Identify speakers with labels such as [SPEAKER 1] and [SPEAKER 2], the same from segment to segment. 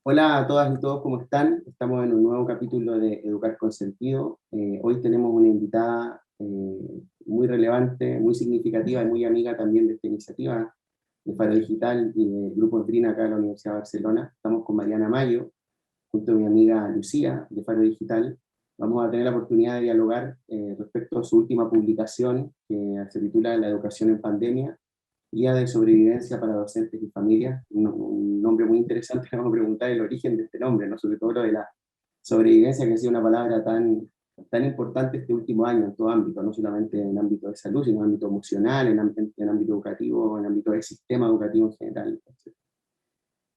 [SPEAKER 1] Hola a todas y todos, ¿cómo están? Estamos en un nuevo capítulo de Educar con Sentido. Hoy tenemos una invitada muy relevante, muy significativa y muy amiga también de esta iniciativa de Faro Digital y de Grupo Trina acá en la Universidad de Barcelona. Estamos con Mariana Mayo, junto a mi amiga Lucía de Faro Digital. Vamos a tener la oportunidad de dialogar respecto a su última publicación, que se titula La educación en pandemia, Guía de sobrevivencia para docentes y familias. Un nombre muy interesante. Vamos a preguntar el origen de este nombre, ¿no? Sobre todo lo de la sobrevivencia, que ha sido una palabra tan importante este último año en todo ámbito, no solamente en ámbito de salud, sino en ámbito emocional, en ámbito educativo, en ámbito del sistema educativo en general.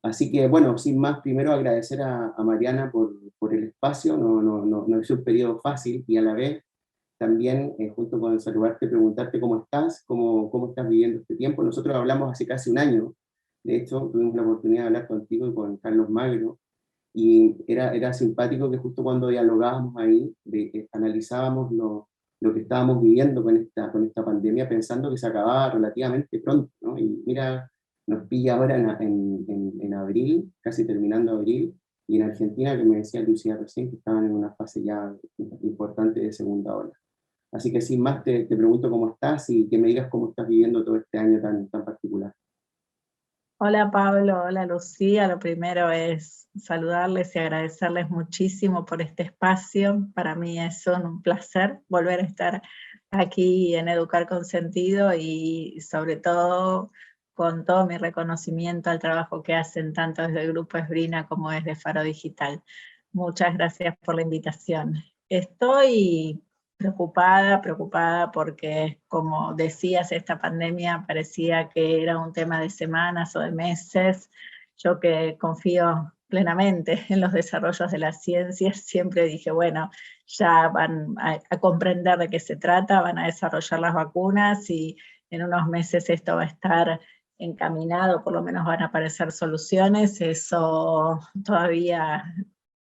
[SPEAKER 1] Así que, bueno, sin más, primero agradecer a Mariana por el espacio. No es un periodo fácil, y a la vez también, junto con saludarte, preguntarte cómo estás, cómo estás viviendo este tiempo. Nosotros hablamos hace casi un año, de hecho, tuvimos la oportunidad de hablar contigo y con Carlos Magro, y era simpático que justo cuando dialogábamos ahí, analizábamos lo que estábamos viviendo con esta pandemia, pensando que se acababa relativamente pronto, ¿no? Y mira, nos pilla ahora en abril, casi terminando abril, y en Argentina, que me decía Lucía recién, que estaban en una fase ya importante de segunda ola. Así que sin más te pregunto cómo estás y que me digas cómo estás viviendo todo este año tan particular.
[SPEAKER 2] Hola Pablo, hola Lucía. Lo primero es saludarles y agradecerles muchísimo por este espacio. Para mí es un placer volver a estar aquí en Educar con Sentido y sobre todo con todo mi reconocimiento al trabajo que hacen tanto desde el Grupo Esbrina como desde Faro Digital. Muchas gracias por la invitación. Estoy preocupada porque, como decías, esta pandemia parecía que era un tema de semanas o de meses. Yo, que confío plenamente en los desarrollos de la ciencia, siempre dije, bueno, ya van a comprender de qué se trata, van a desarrollar las vacunas y en unos meses esto va a estar encaminado, por lo menos van a aparecer soluciones. Eso todavía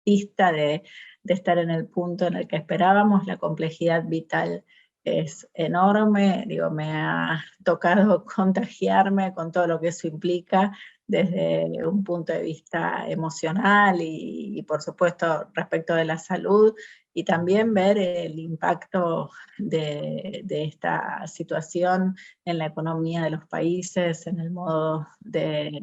[SPEAKER 2] dista de estar en el punto en el que esperábamos. La complejidad vital es enorme. Digo, me ha tocado contagiarme con todo lo que eso implica desde un punto de vista emocional y por supuesto respecto de la salud, y también ver el impacto de esta situación en la economía de los países, en el modo de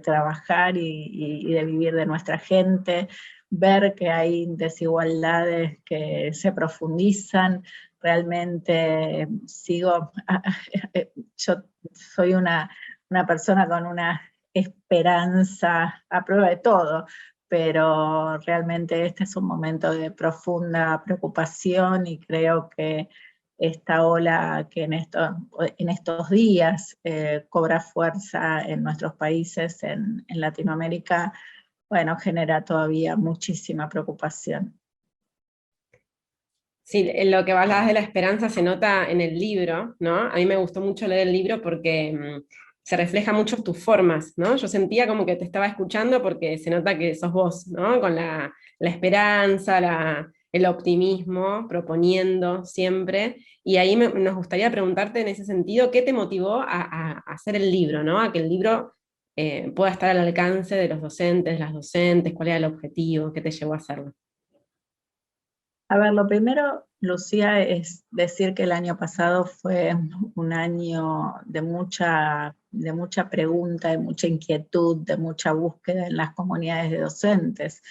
[SPEAKER 2] trabajar y de vivir de nuestra gente, ver que hay desigualdades que se profundizan. Realmente yo soy una persona con una esperanza a prueba de todo, pero realmente este es un momento de profunda preocupación y creo que esta ola que en estos días cobra fuerza en nuestros países, en Latinoamérica, bueno, genera todavía muchísima preocupación.
[SPEAKER 3] Sí, en lo que hablabas de la esperanza se nota en el libro, ¿no? A mí me gustó mucho leer el libro porque se refleja mucho tus formas, ¿no? Yo sentía como que te estaba escuchando porque se nota que sos vos, ¿no? Con la esperanza, el optimismo, proponiendo siempre. Y ahí nos gustaría preguntarte en ese sentido, ¿qué te motivó a hacer el libro, ¿no? A que el libro pueda estar al alcance de los docentes, las docentes, cuál era el objetivo, qué te llevó a hacerlo.
[SPEAKER 2] A ver, lo primero, Lucía, es decir que el año pasado fue un año de mucha pregunta, de mucha inquietud, de mucha búsqueda en las comunidades de docentes.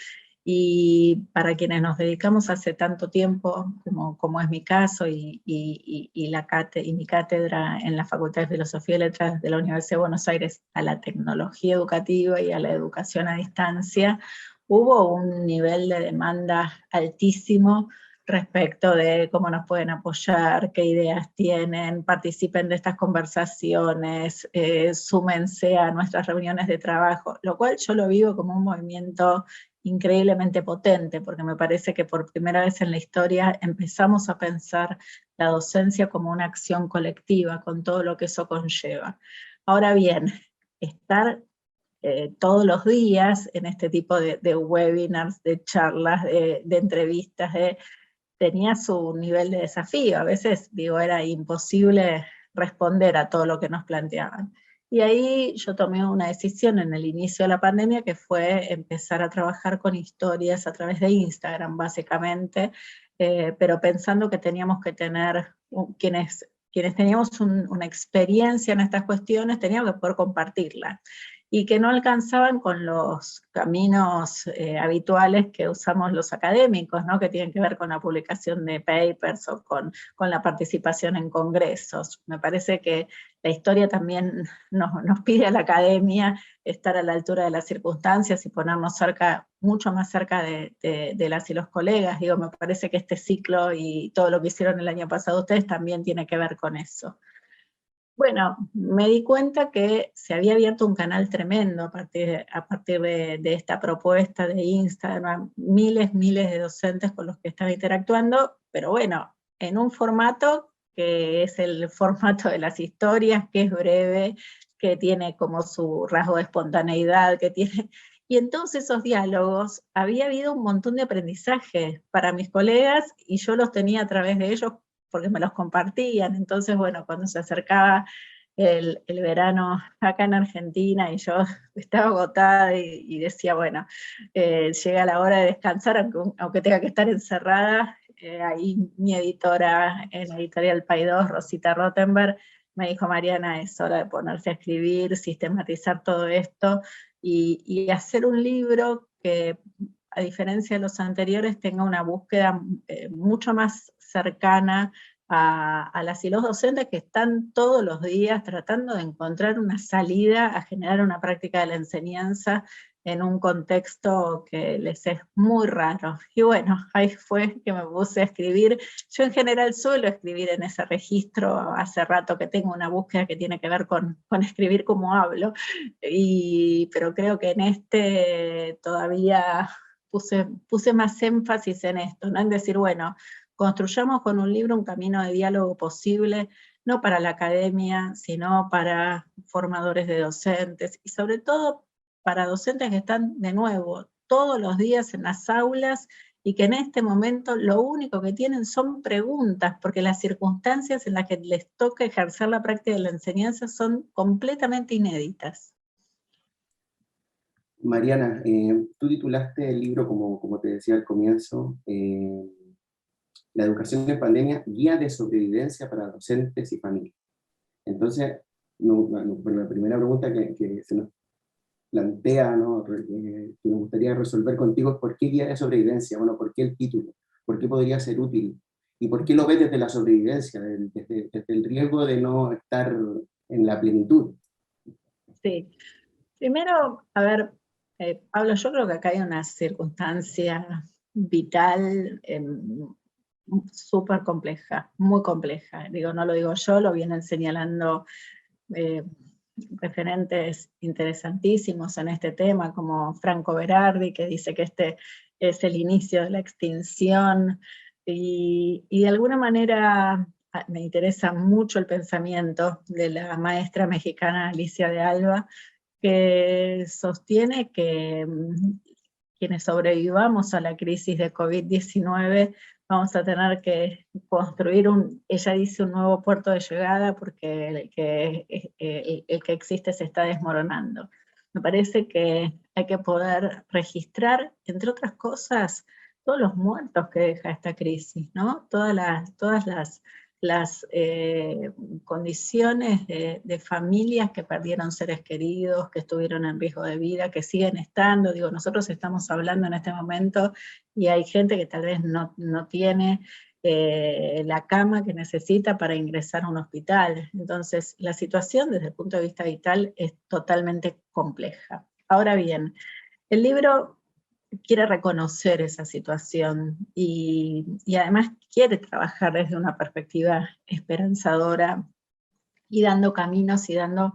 [SPEAKER 2] Y para quienes nos dedicamos hace tanto tiempo, como es mi caso, y mi cátedra en la Facultad de Filosofía y Letras de la Universidad de Buenos Aires, a la tecnología educativa y a la educación a distancia, hubo un nivel de demanda altísimo respecto de cómo nos pueden apoyar, qué ideas tienen, participen de estas conversaciones, súmense a nuestras reuniones de trabajo, lo cual yo lo vivo como un movimiento increíblemente potente, porque me parece que por primera vez en la historia empezamos a pensar la docencia como una acción colectiva, con todo lo que eso conlleva. Ahora bien, estar todos los días en este tipo de webinars, de charlas, de entrevistas, tenía su nivel de desafío. A veces, digo, era imposible responder a todo lo que nos planteaban. Y ahí yo tomé una decisión en el inicio de la pandemia, que fue empezar a trabajar con historias a través de Instagram, básicamente, pero pensando que teníamos que tener, quienes teníamos una experiencia en estas cuestiones, teníamos que poder compartirla, y que no alcanzaban con los caminos habituales que usamos los académicos, ¿no? Que tienen que ver con la publicación de papers o con la participación en congresos. Me parece que la historia también nos pide a la academia estar a la altura de las circunstancias y ponernos mucho más cerca de las y los colegas. Digo, me parece que este ciclo y todo lo que hicieron el año pasado ustedes también tiene que ver con eso. Bueno, me di cuenta que se había abierto un canal tremendo a partir de esta propuesta de Instagram, miles de docentes con los que estaba interactuando, pero bueno, en un formato que es el formato de las historias, que es breve, que tiene como su rasgo de espontaneidad, y en todos esos diálogos había habido un montón de aprendizaje para mis colegas, y yo los tenía a través de ellos porque me los compartían. Entonces, bueno, cuando se acercaba el verano acá en Argentina y yo estaba agotada y decía, bueno, llega la hora de descansar, aunque tenga que estar encerrada, ahí mi editora en la editorial Paidós, Rosita Rottenberg, me dijo, Mariana, es hora de ponerse a escribir, sistematizar todo esto y hacer un libro que, a diferencia de los anteriores, tenga una búsqueda mucho más cercana a las y los docentes que están todos los días tratando de encontrar una salida a generar una práctica de la enseñanza en un contexto que les es muy raro. Y bueno, ahí fue que me puse a escribir. Yo en general suelo escribir en ese registro, hace rato que tengo una búsqueda que tiene que ver con escribir como hablo, pero creo que en este todavía puse más énfasis en esto, ¿no? En decir, bueno, construyamos con un libro un camino de diálogo posible, no para la academia, sino para formadores de docentes, y sobre todo para docentes que están, de nuevo, todos los días en las aulas, y que en este momento lo único que tienen son preguntas, porque las circunstancias en las que les toca ejercer la práctica de la enseñanza son completamente inéditas.
[SPEAKER 1] Mariana, tú titulaste el libro, como te decía al comienzo, La educación en pandemia, guía de sobrevivencia para docentes y familias. Entonces, la primera pregunta que se nos plantea, ¿no? Que nos gustaría resolver contigo es ¿por qué guía de sobrevivencia? Bueno, ¿por qué el título? ¿Por qué podría ser útil? ¿Y por qué lo ves desde la sobrevivencia, desde el riesgo de no estar en la plenitud?
[SPEAKER 2] Sí. Primero, a ver, Pablo, yo creo que acá hay una circunstancia vital súper compleja, muy compleja. Digo, no lo digo yo, lo vienen señalando referentes interesantísimos en este tema, como Franco Berardi, que dice que este es el inicio de la extinción, y de alguna manera me interesa mucho el pensamiento de la maestra mexicana Alicia de Alba, que sostiene que quienes sobrevivamos a la crisis de COVID-19 vamos a tener que construir ella dice, un nuevo puerto de llegada, porque el que existe se está desmoronando. Me parece que hay que poder registrar, entre otras cosas, todos los muertos que deja esta crisis, ¿no? Todas las condiciones de familias que perdieron seres queridos, que estuvieron en riesgo de vida, que siguen estando. Digo, nosotros estamos hablando en este momento y hay gente que tal vez no tiene la cama que necesita para ingresar a un hospital. Entonces, la situación desde el punto de vista vital es totalmente compleja. Ahora bien, el libro quiere reconocer esa situación y además quiere trabajar desde una perspectiva esperanzadora y dando caminos y dando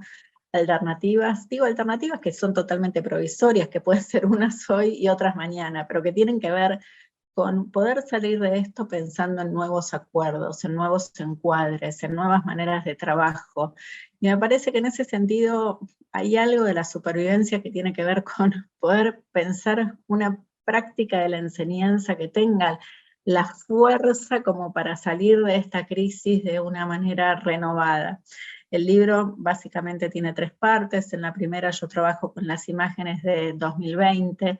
[SPEAKER 2] alternativas. Digo alternativas que son totalmente provisorias, que pueden ser unas hoy y otras mañana, pero que tienen que ver con poder salir de esto pensando en nuevos acuerdos, en nuevos encuadres, en nuevas maneras de trabajo. Y me parece que en ese sentido hay algo de la supervivencia que tiene que ver con poder pensar una práctica de la enseñanza que tenga la fuerza como para salir de esta crisis de una manera renovada. El libro básicamente tiene 3 partes. En la primera yo trabajo con las imágenes de 2020,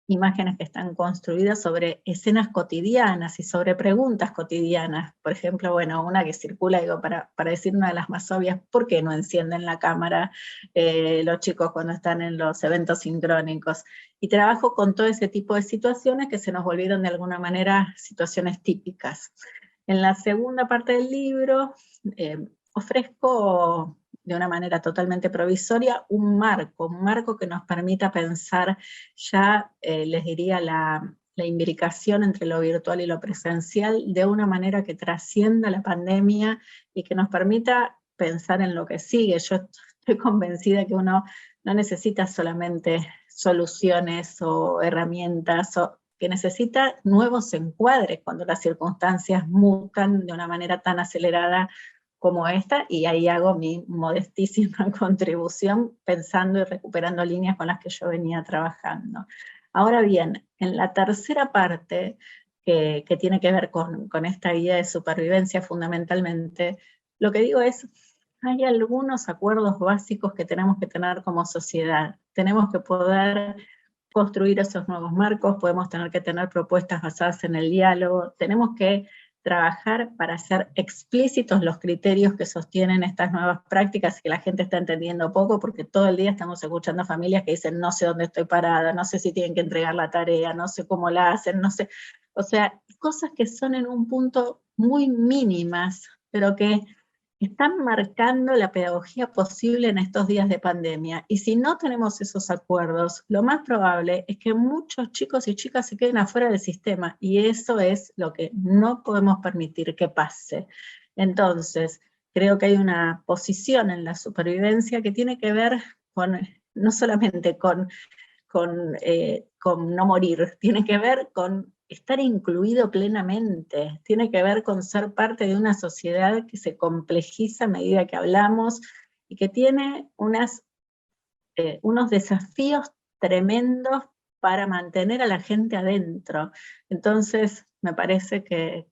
[SPEAKER 2] imágenes que están construidas sobre escenas cotidianas y sobre preguntas cotidianas. Por ejemplo, bueno, una que circula, digo, para decir una de las más obvias, ¿por qué no encienden la cámara los chicos cuando están en los eventos sincrónicos? Y trabajo con todo ese tipo de situaciones que se nos volvieron de alguna manera situaciones típicas. En la segunda parte del libro ofrezco de una manera totalmente provisoria un marco que nos permita pensar ya, les diría, la imbricación entre lo virtual y lo presencial de una manera que trascienda la pandemia y que nos permita pensar en lo que sigue. Yo estoy convencida que uno no necesita solamente soluciones o herramientas, o que necesita nuevos encuadres cuando las circunstancias mutan de una manera tan acelerada como esta, y ahí hago mi modestísima contribución pensando y recuperando líneas con las que yo venía trabajando. Ahora bien, en la tercera parte, que tiene que ver con esta guía de supervivencia fundamentalmente, lo que digo es, hay algunos acuerdos básicos que tenemos que tener como sociedad. Tenemos que poder construir esos nuevos marcos, podemos tener que tener propuestas basadas en el diálogo, tenemos que trabajar para hacer explícitos los criterios que sostienen estas nuevas prácticas, que la gente está entendiendo poco, porque todo el día estamos escuchando familias que dicen, no sé dónde estoy parada, no sé si tienen que entregar la tarea, no sé cómo la hacen, no sé, o sea, cosas que son en un punto muy mínimas, pero que están marcando la pedagogía posible en estos días de pandemia. Y si no tenemos esos acuerdos, lo más probable es que muchos chicos y chicas se queden afuera del sistema, y eso es lo que no podemos permitir que pase. Entonces, creo que hay una posición en la supervivencia que tiene que ver con, no solamente con no morir, tiene que ver con estar incluido plenamente, tiene que ver con ser parte de una sociedad que se complejiza a medida que hablamos y que tiene unos desafíos tremendos para mantener a la gente adentro. Entonces, me parece que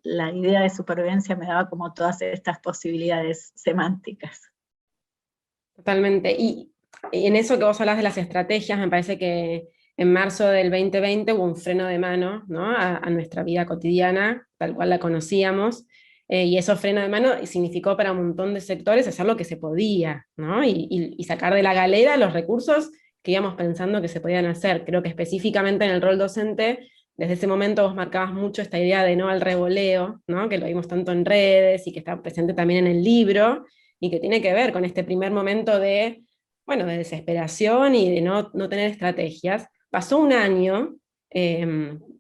[SPEAKER 2] la idea de supervivencia me daba como todas estas posibilidades semánticas.
[SPEAKER 3] Totalmente. Y en eso que vos hablas de las estrategias, me parece que en marzo del 2020 hubo un freno de mano, ¿no? a nuestra vida cotidiana, tal cual la conocíamos, y eso freno de mano significó para un montón de sectores hacer lo que se podía, ¿no? Y sacar de la galera los recursos que íbamos pensando que se podían hacer. Creo que específicamente en el rol docente, desde ese momento vos marcabas mucho esta idea de no al revoleo, ¿no? Que lo vimos tanto en redes y que está presente también en el libro, y que tiene que ver con este primer momento de, bueno, de desesperación y de no tener estrategias. Pasó un año,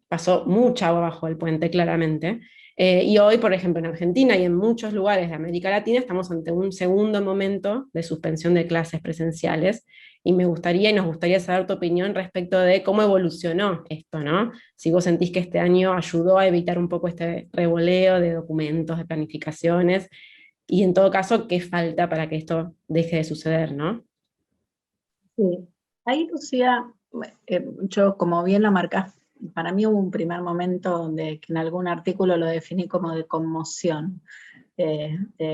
[SPEAKER 3] pasó mucha agua bajo el puente, claramente, y hoy, por ejemplo, en Argentina y en muchos lugares de América Latina estamos ante un segundo momento de suspensión de clases presenciales, y me gustaría y nos gustaría saber tu opinión respecto de cómo evolucionó esto, ¿no? Si vos sentís que este año ayudó a evitar un poco este revoleo de documentos, de planificaciones, y en todo caso, ¿qué falta para que esto deje de suceder, no?
[SPEAKER 2] Sí. Ahí, Lucía, yo, como bien lo marcás, para mí hubo un primer momento donde que en algún artículo lo definí como de conmoción,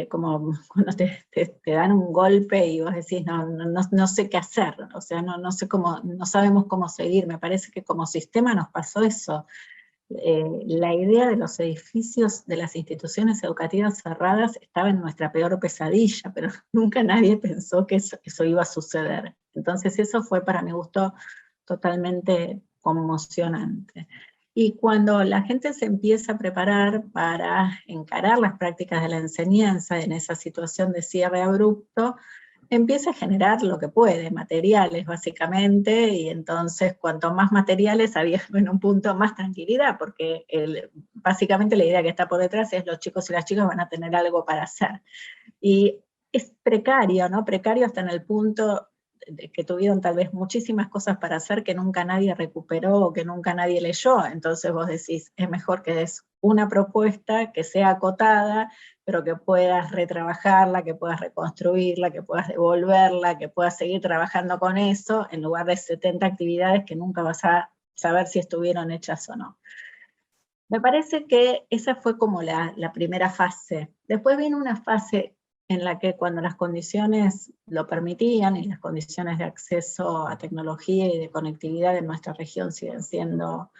[SPEAKER 2] como cuando te dan un golpe y vos decís, no sé qué hacer, o sea, no sé cómo, no sabemos cómo seguir. Me parece que como sistema nos pasó eso. La idea de los edificios de las instituciones educativas cerradas estaba en nuestra peor pesadilla, pero nunca nadie pensó que eso iba a suceder. Entonces eso fue, para mi gusto, totalmente conmocionante. Y cuando la gente se empieza a preparar para encarar las prácticas de la enseñanza en esa situación de cierre abrupto, empieza a generar lo que puede, materiales básicamente, y entonces cuanto más materiales había en un punto más tranquilidad, porque básicamente la idea que está por detrás es los chicos y las chicas van a tener algo para hacer. Y es precario, ¿no? Precario hasta en el punto de que tuvieron tal vez muchísimas cosas para hacer que nunca nadie recuperó o que nunca nadie leyó. Entonces vos decís, es mejor que des una propuesta que sea acotada, pero que puedas retrabajarla, que puedas reconstruirla, que puedas devolverla, que puedas seguir trabajando con eso, en lugar de 70 actividades que nunca vas a saber si estuvieron hechas o no. Me parece que esa fue como la primera fase. Después viene una fase en la que cuando las condiciones lo permitían y las condiciones de acceso a tecnología y de conectividad en nuestra región siguen siendo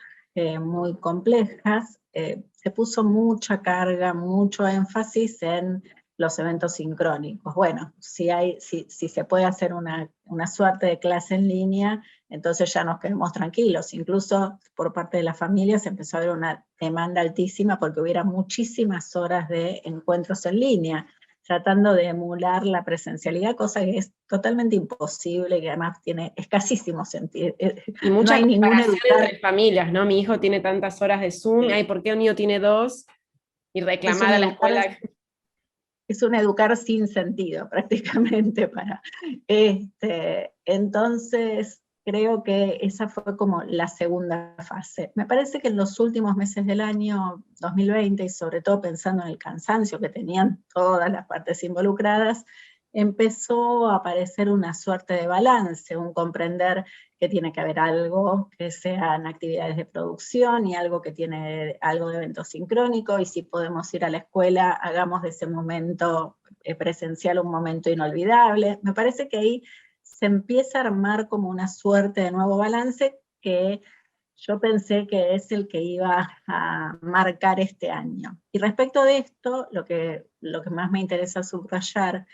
[SPEAKER 2] muy complejas, se puso mucha carga, mucho énfasis en los eventos sincrónicos. Bueno, si se puede hacer una suerte de clase en línea, entonces ya nos quedamos tranquilos. Incluso por parte de la familia se empezó a ver una demanda altísima porque hubiera muchísimas horas de encuentros en línea, tratando de emular la presencialidad, cosa que es totalmente imposible y que además tiene escasísimo sentido.
[SPEAKER 3] Y mucha
[SPEAKER 2] no hay ningún
[SPEAKER 3] comparación entre familias, ¿no? Mi hijo tiene tantas horas de Zoom, ay, ¿por qué un niño tiene 2? Y reclamar a la escuela.
[SPEAKER 2] Es un educar sin sentido, prácticamente. Entonces, creo que esa fue como la segunda fase. Me parece que en los últimos meses del año 2020, y sobre todo pensando en el cansancio que tenían todas las partes involucradas, empezó a aparecer una suerte de balance, un comprender que tiene que haber algo que sean actividades de producción y algo que tiene algo de evento sincrónico, y si podemos ir a la escuela, hagamos de ese momento presencial un momento inolvidable. Me parece que ahí se empieza a armar como una suerte de nuevo balance que yo pensé que es el que iba a marcar este año. Y respecto de esto, lo que más me interesa subrayar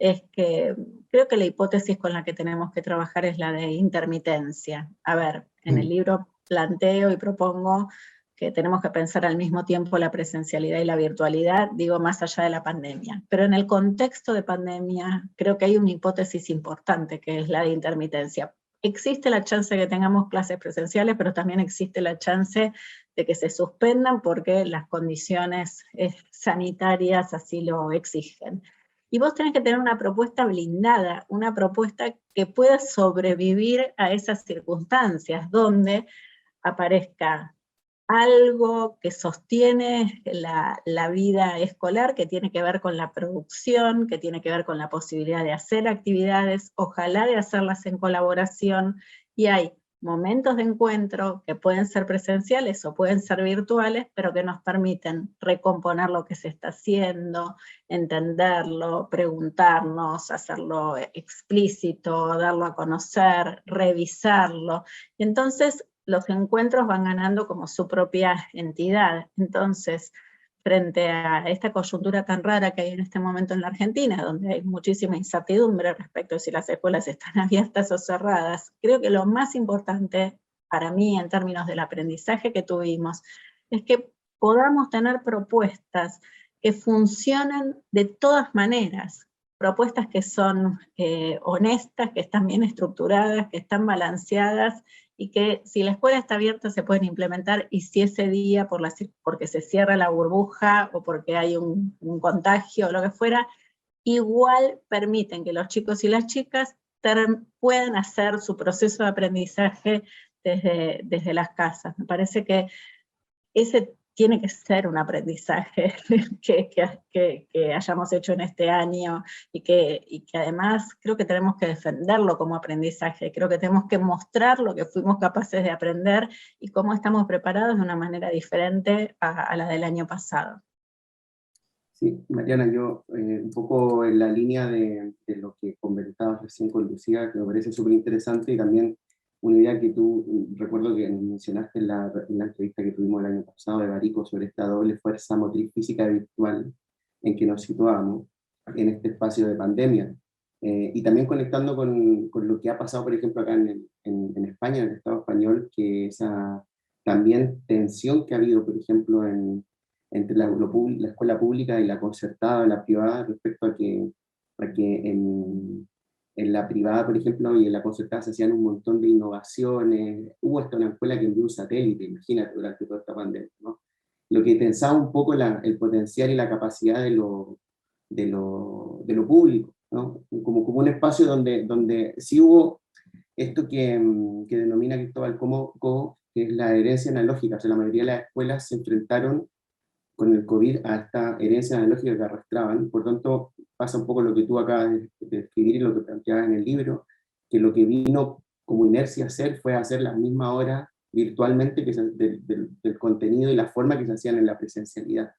[SPEAKER 2] es que creo que la hipótesis con la que tenemos que trabajar es la de intermitencia. A ver, en el libro planteo y propongo que tenemos que pensar al mismo tiempo la presencialidad y la virtualidad, digo, más allá de la pandemia. Pero en el contexto de pandemia, creo que hay una hipótesis importante, que es la de intermitencia. Existe la chance de que tengamos clases presenciales, pero también existe la chance de que se suspendan porque las condiciones sanitarias así lo exigen. Y vos tenés que tener una propuesta blindada, una propuesta que pueda sobrevivir a esas circunstancias, donde aparezca algo que sostiene la vida escolar, que tiene que ver con la producción, que tiene que ver con la posibilidad de hacer actividades, ojalá de hacerlas en colaboración, y hay momentos de encuentro que pueden ser presenciales o pueden ser virtuales, pero que nos permiten recomponer lo que se está haciendo, entenderlo, preguntarnos, hacerlo explícito, darlo a conocer, revisarlo. Entonces, los encuentros van ganando como su propia entidad. Entonces, frente a esta coyuntura tan rara que hay en este momento en la Argentina, donde hay muchísima incertidumbre respecto a si las escuelas están abiertas o cerradas, creo que lo más importante para mí en términos del aprendizaje que tuvimos es que podamos tener propuestas que funcionan de todas maneras, propuestas que son honestas, que están bien estructuradas, que están balanceadas, y que si la escuela está abierta se pueden implementar, y si ese día porque se cierra la burbuja o porque hay un contagio o lo que fuera, igual permiten que los chicos y las chicas puedan hacer su proceso de aprendizaje desde las casas. Me parece que ese tiene que ser un aprendizaje que hayamos hecho en este año, y que además creo que tenemos que defenderlo como aprendizaje, creo que tenemos que mostrar lo que fuimos capaces de aprender y cómo estamos preparados de una manera diferente a la del año pasado.
[SPEAKER 1] Sí, Mariana, yo un poco en la línea de lo que conversabas recién con Lucía, que me parece súper interesante, y también una idea que tú, recuerdo que mencionaste en la entrevista que tuvimos el año pasado de Barico sobre esta doble fuerza motriz física virtual en que nos situábamos en este espacio de pandemia. Y también conectando con lo que ha pasado, por ejemplo, acá en España, en el Estado español, que esa también tensión que ha habido, por ejemplo, entre la escuela pública y la concertada, la privada, respecto a que en la privada, por ejemplo, y en la concertada se hacían un montón de innovaciones. Hubo hasta una escuela que envió un satélite, imagínate, durante toda esta pandemia, ¿no? Lo que pensaba un poco el potencial y la capacidad de lo público, ¿no? Como un espacio donde sí hubo esto que denomina Cristóbal Cobo, que es la herencia analógica. O sea, la mayoría de las escuelas se enfrentaron con el COVID a esta herencia analógica que arrastraban. Por tanto, pasa un poco lo que tú acabas de escribir y lo que planteabas en el libro, que lo que vino como inercia a hacer fue hacer las mismas horas virtualmente del contenido y la forma que se hacían en la presencialidad.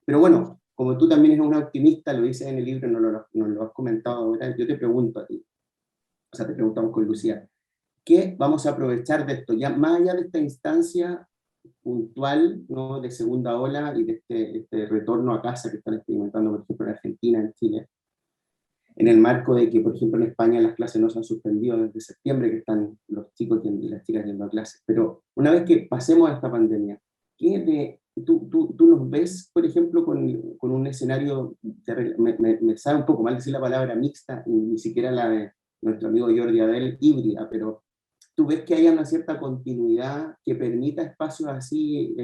[SPEAKER 1] Pero bueno, como tú también eres una optimista, lo dices en el libro, no lo has comentado ahora, yo te pregunto a ti, o sea, te preguntamos con Lucía, ¿qué vamos a aprovechar de esto? Ya más allá de esta instancia puntual, ¿no?, de segunda ola y de este retorno a casa que están experimentando, por ejemplo, en Argentina, en Chile, en el marco de que, por ejemplo, en España las clases no se han suspendido desde septiembre, que están los chicos y las chicas yendo a clases. Pero una vez que pasemos a esta pandemia, tú nos ves, por ejemplo, con un escenario, me sabe un poco mal decir la palabra mixta, y ni siquiera la de nuestro amigo Jordi Adel, híbrida, pero tú ves que haya una cierta continuidad que permita espacios así,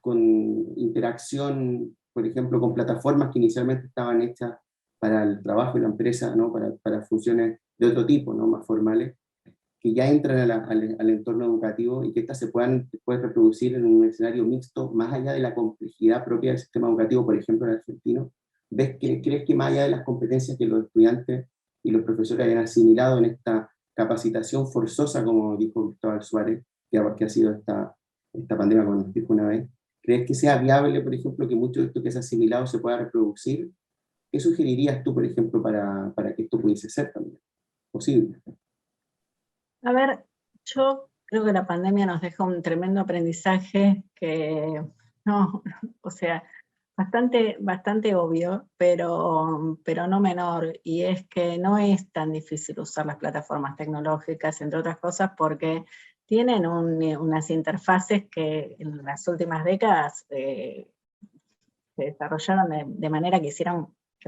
[SPEAKER 1] con interacción, por ejemplo, con plataformas que inicialmente estaban hechas para el trabajo y la empresa, ¿no?, para funciones de otro tipo, ¿no?, más formales, que ya entran al entorno educativo y que estas se puedan después reproducir en un escenario mixto, más allá de la complejidad propia del sistema educativo, por ejemplo, el argentino. ¿Crees que más allá de las competencias que los estudiantes y los profesores hayan asimilado en esta capacitación forzosa, como dijo Cristóbal Suárez, que ha sido esta pandemia, como nos dijo una vez, crees que sea viable, por ejemplo, que mucho de esto que se ha asimilado se pueda reproducir? ¿Qué sugerirías tú, por ejemplo, para que esto pudiese ser también posible?
[SPEAKER 2] A ver, yo creo que la pandemia nos deja un tremendo aprendizaje que, no, o sea, bastante obvio, pero no menor, y es que no es tan difícil usar las plataformas tecnológicas, entre otras cosas, porque tienen unas interfaces que en las últimas décadas se desarrollaron de manera que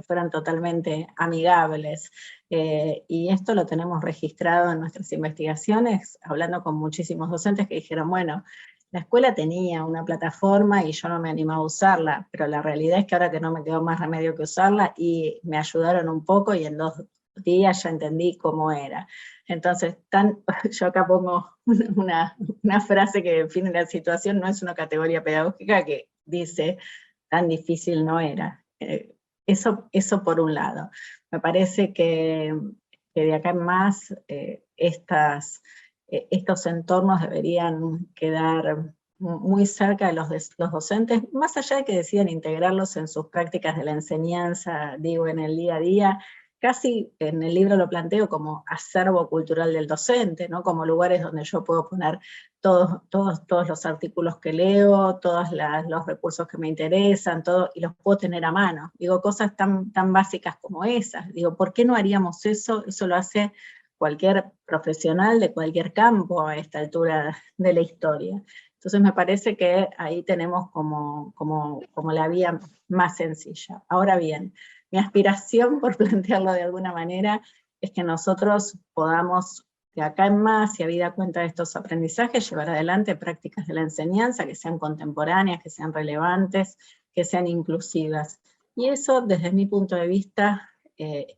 [SPEAKER 2] fueran totalmente amigables. Y esto lo tenemos registrado en nuestras investigaciones, hablando con muchísimos docentes que dijeron, bueno, la escuela tenía una plataforma y yo no me animaba a usarla, pero la realidad es que ahora que no me quedó más remedio que usarla, y me ayudaron un poco y en 2 días ya entendí cómo era. Entonces, yo acá pongo una frase que define la situación, no es una categoría pedagógica, que dice, tan difícil no era. Eso por un lado. Me parece que de acá en más estos entornos deberían quedar muy cerca de los docentes, más allá de que decidan integrarlos en sus prácticas de la enseñanza, digo, en el día a día. Casi en el libro lo planteo como acervo cultural del docente, ¿no?, como lugares donde yo puedo poner todos los artículos que leo, todos los recursos que me interesan, todo, y los puedo tener a mano. Digo, cosas tan básicas como esas. Digo, ¿por qué no haríamos eso? Eso lo hace cualquier profesional de cualquier campo a esta altura de la historia. Entonces me parece que ahí tenemos como la vía más sencilla. Ahora bien, mi aspiración, por plantearlo de alguna manera, es que nosotros podamos, de acá en más, y habida cuenta de estos aprendizajes, llevar adelante prácticas de la enseñanza que sean contemporáneas, que sean relevantes, que sean inclusivas. Y eso, desde mi punto de vista,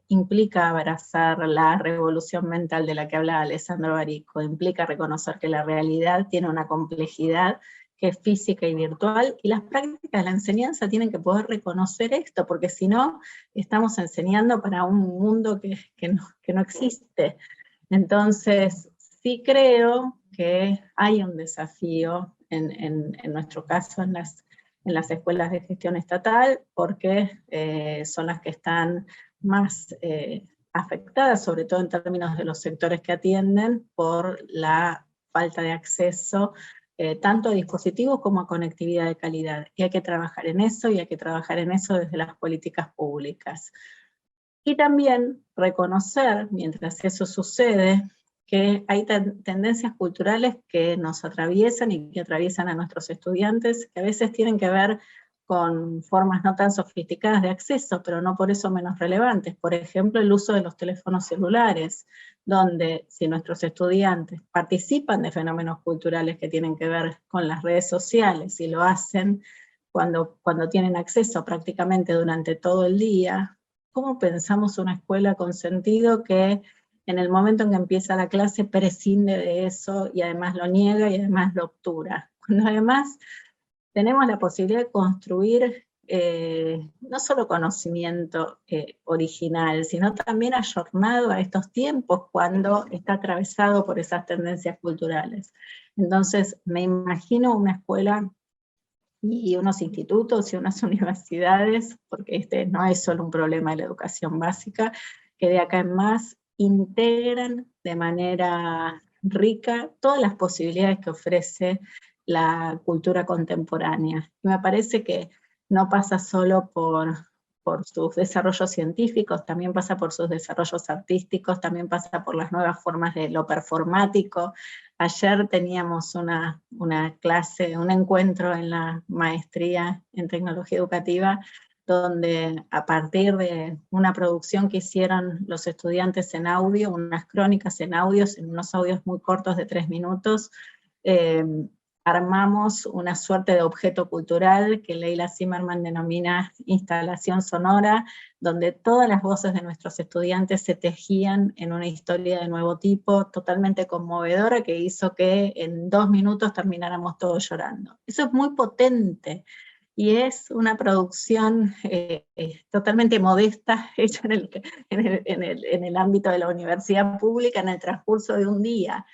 [SPEAKER 2] implica abrazar la revolución mental de la que hablaba Alessandro Barico, implica reconocer que la realidad tiene una complejidad que es física y virtual, y las prácticas de la enseñanza tienen que poder reconocer esto, porque si no, estamos enseñando para un mundo que no existe. Entonces, sí creo que hay un desafío, en nuestro caso, en las escuelas de gestión estatal, porque son las que están más afectadas, sobre todo en términos de los sectores que atienden, por la falta de acceso tanto a dispositivos como a conectividad de calidad. Y hay que trabajar en eso, y hay que trabajar en eso desde las políticas públicas. Y también reconocer, mientras eso sucede, que hay tendencias culturales que nos atraviesan y que atraviesan a nuestros estudiantes, que a veces tienen que ver con formas no tan sofisticadas de acceso, pero no por eso menos relevantes. Por ejemplo, el uso de los teléfonos celulares, donde si nuestros estudiantes participan de fenómenos culturales que tienen que ver con las redes sociales, y lo hacen cuando tienen acceso prácticamente durante todo el día, ¿cómo pensamos una escuela con sentido que en el momento en que empieza la clase prescinde de eso y además lo niega y además lo obtura? Cuando además tenemos la posibilidad de construir no solo conocimiento original, sino también ayornado a estos tiempos cuando está atravesado por esas tendencias culturales. Entonces me imagino una escuela y unos institutos y unas universidades, porque este no es solo un problema de la educación básica, que de acá en más integran de manera rica todas las posibilidades que ofrece la cultura contemporánea. Y me parece que no pasa solo por sus desarrollos científicos, también pasa por sus desarrollos artísticos, también pasa por las nuevas formas de lo performático. Ayer teníamos una clase, un encuentro en la maestría en tecnología educativa, donde a partir de una producción que hicieron los estudiantes en audio, unas crónicas en audios, en unos audios muy cortos de 3 minutos, armamos una suerte de objeto cultural que Leila Zimmerman denomina instalación sonora, donde todas las voces de nuestros estudiantes se tejían en una historia de nuevo tipo, totalmente conmovedora, que hizo que en 2 minutos termináramos todos llorando. Eso es muy potente, y es una producción totalmente modesta, hecha en el ámbito de la universidad pública en el transcurso de un día,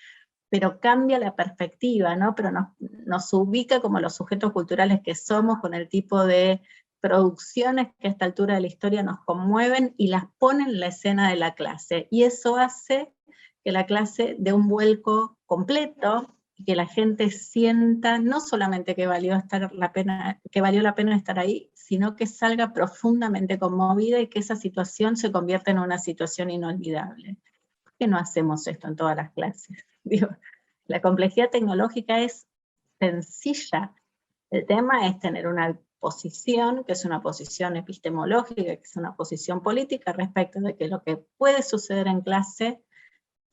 [SPEAKER 2] pero cambia la perspectiva, ¿no? Pero nos ubica como los sujetos culturales que somos, con el tipo de producciones que a esta altura de la historia nos conmueven y las ponen en la escena de la clase. Y eso hace que la clase dé un vuelco completo, y que la gente sienta no solamente que valió la pena estar ahí, sino que salga profundamente conmovida y que esa situación se convierta en una situación inolvidable. ¿Por qué no hacemos esto en todas las clases? Digo, la complejidad tecnológica es sencilla. El tema es tener una posición, que es una posición epistemológica, que es una posición política respecto de que lo que puede suceder en clase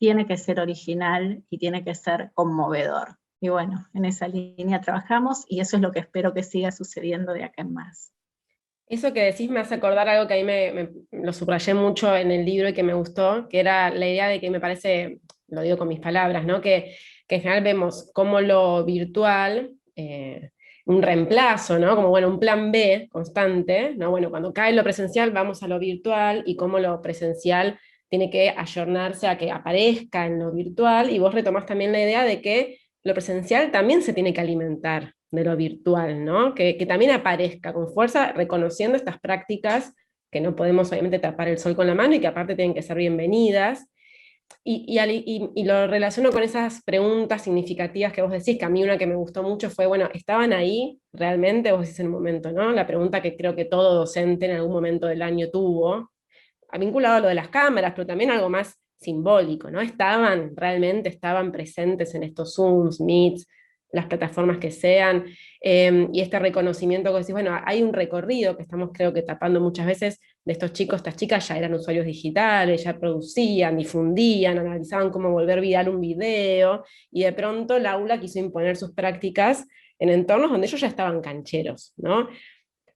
[SPEAKER 2] tiene que ser original y tiene que ser conmovedor. Y bueno, en esa línea trabajamos y eso es lo que espero que siga sucediendo de acá en más.
[SPEAKER 3] Eso que decís me hace acordar algo que a mí lo subrayé mucho en el libro y que me gustó, que era la idea de que me parece, lo digo con mis palabras, ¿no? que en general vemos como lo virtual, un reemplazo, ¿no? Como bueno, un plan B constante, ¿no? Bueno, cuando cae lo presencial vamos a lo virtual, y cómo lo presencial tiene que ayornarse a que aparezca en lo virtual, y vos retomás también la idea de que lo presencial también se tiene que alimentar de lo virtual, ¿no? Que también aparezca con fuerza, reconociendo estas prácticas que no podemos obviamente tapar el sol con la mano y que aparte tienen que ser bienvenidas. Y lo relaciono con esas preguntas significativas que vos decís, que a mí una que me gustó mucho fue, bueno, ¿estaban ahí realmente? Vos decís en un momento, ¿no? La pregunta que creo que todo docente en algún momento del año tuvo, vinculado a lo de las cámaras, pero también algo más simbólico, ¿no? Estaban presentes en estos Zooms, Meets, las plataformas que sean, y este reconocimiento que decís, bueno, hay un recorrido que estamos creo que tapando muchas veces de estos chicos, estas chicas ya eran usuarios digitales, ya producían, difundían, analizaban cómo volver viral un video, y de pronto el aula quiso imponer sus prácticas en entornos donde ellos ya estaban cancheros, ¿no?